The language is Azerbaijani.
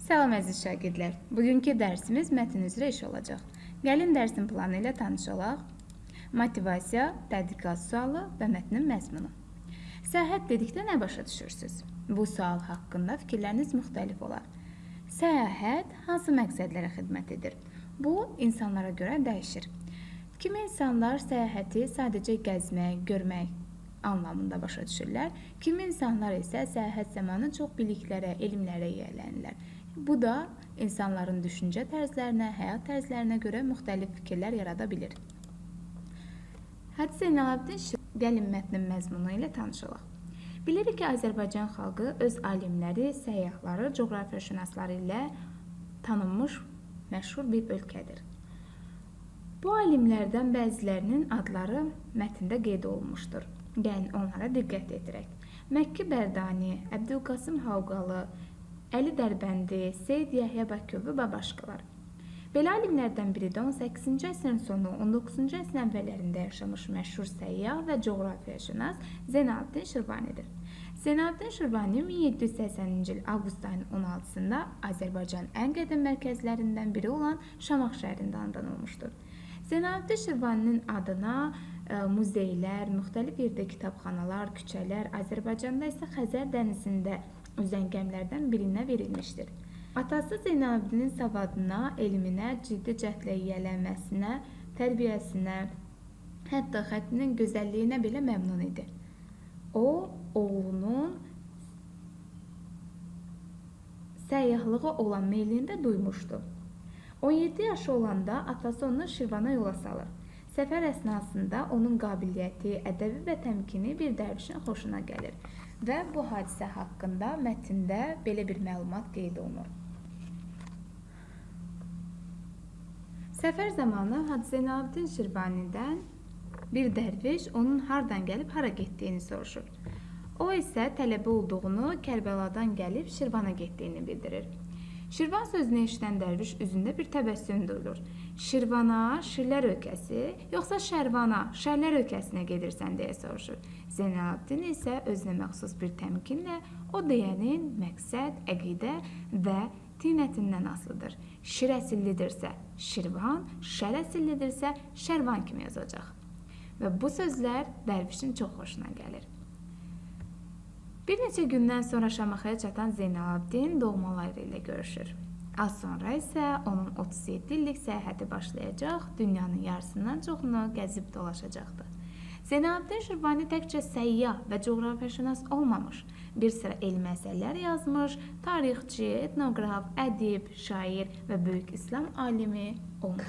Salam əziz şagirdlər. Bugünkü dərsimiz mətn üzrə iş olacaq. Gəlin dərsin planı ilə tanış olaq. Motivasiya, tədqiqat sualı və mətnin məzmunu. Səyahət dedikdə nə başa düşürsünüz? Bu sual haqqında fikirləriniz müxtəlif olar. Səyahət hansı məqsədlərə xidmət edir? Bu, insanlara görə dəyişir. Kimi insanlar səyahəti sadəcə gəzmək, görmək anlamında başa düşürlər. Kimi insanlar isə səyahət zamanı çox biliklərə, elmlərə yiyələnirlər. Bu da insanların düşüncə tərzlərinə, həyat tərzlərinə görə müxtəlif fikirlər yarada bilir. Hacı Zeynalabdin gəlin mətnin məzmunu ilə tanış olaq. Bilirik ki, Azərbaycan xalqı öz alimləri, səyyahları, coğrafiyaşünasları ilə tanınmış məşhur bir ölkədir. Bu alimlərdən bəzilərinin adları mətndə qeyd olunmuşdur. Gəlin onlara diqqət edirək. Məkki Bərdani, Əbdülqasım Havqalı, Əli Dərbəndi, Seyid Yəhya Bakıvi və başqalar. Belə alimlərdən biri də 18-ci əsrin sonu, 19-cu əsrin əvvəllərində yaşamış məşhur səyyah və coğrafiyaşünas Zeynalabdin Şirvanidir. Zeynalabdin Şirvani 1780-ci il avqust ayının 16-sında Azərbaycanın ən qədim mərkəzlərindən biri olan Şamaxı şəhərində anadan olmuşdur. Zeynalabdin Şirvaninin adına muzeylər, müxtəlif yerdə kitabxanalar, küçələr, Azərbaycanda isə Xəzər dənizində üzən gəmilərdən birinə verilmişdir. Atası Zeynalabdinin savadına, elminə, ciddi cəhdlə yiyələnməsinə, tərbiyəsinə, hətta xəttinin gözəlliyinə belə məmnun idi. O, oğlunun səyyahlığa olan meylini də duymuşdu. 17 yaşı olanda atası onu Şirvana yola salır. Səfər əsnasında onun qabiliyyəti, ədəbi və təmkini bir dərvişin xoşuna gəlir və bu hadisə haqqında mətndə belə bir məlumat qeyd olunur. Səfər zamanı Hacı Zeynalabdin Şirvanidən bir dərviş onun hardan gəlib hara getdiyini soruşur. O isə tələbə olduğunu, Kərbəladan gəlib Şirvana getdiyini bildirir. Şirvan sözünü eşidən dərviş üzündə bir təbəssüm duyulur. Şirvana, şirlər ölkəsi, yoxsa Şərvana, şərlər ölkəsinə gedirsən deyə soruşur. Zeynalabdin isə özünə məxsus bir təmkinlə o deyənin məqsəd, əqidə və tinətindən asılıdır. Şir əsillidirsə Şirvan, şər əsillidirsə Şərvan kimi yazacaq. Və bu sözlər dərvişin çox xoşuna gəlir. Bir neçə gündən sonra Şamaxıya çatan Zeynalabdin doğmaları ilə görüşür. Az sonra isə onun 37 illik səyahəti başlayacaq, dünyanın yarısından çoxunu gəzib dolaşacaqdı. Zeynalabdin Şirvani təkcə səyyah və coğrafiyaşünas olmamış, bir sıra elmi əsərlər yazmış, tarixçi, etnoqraf, ədib, şair və böyük İslam alimi olmuş.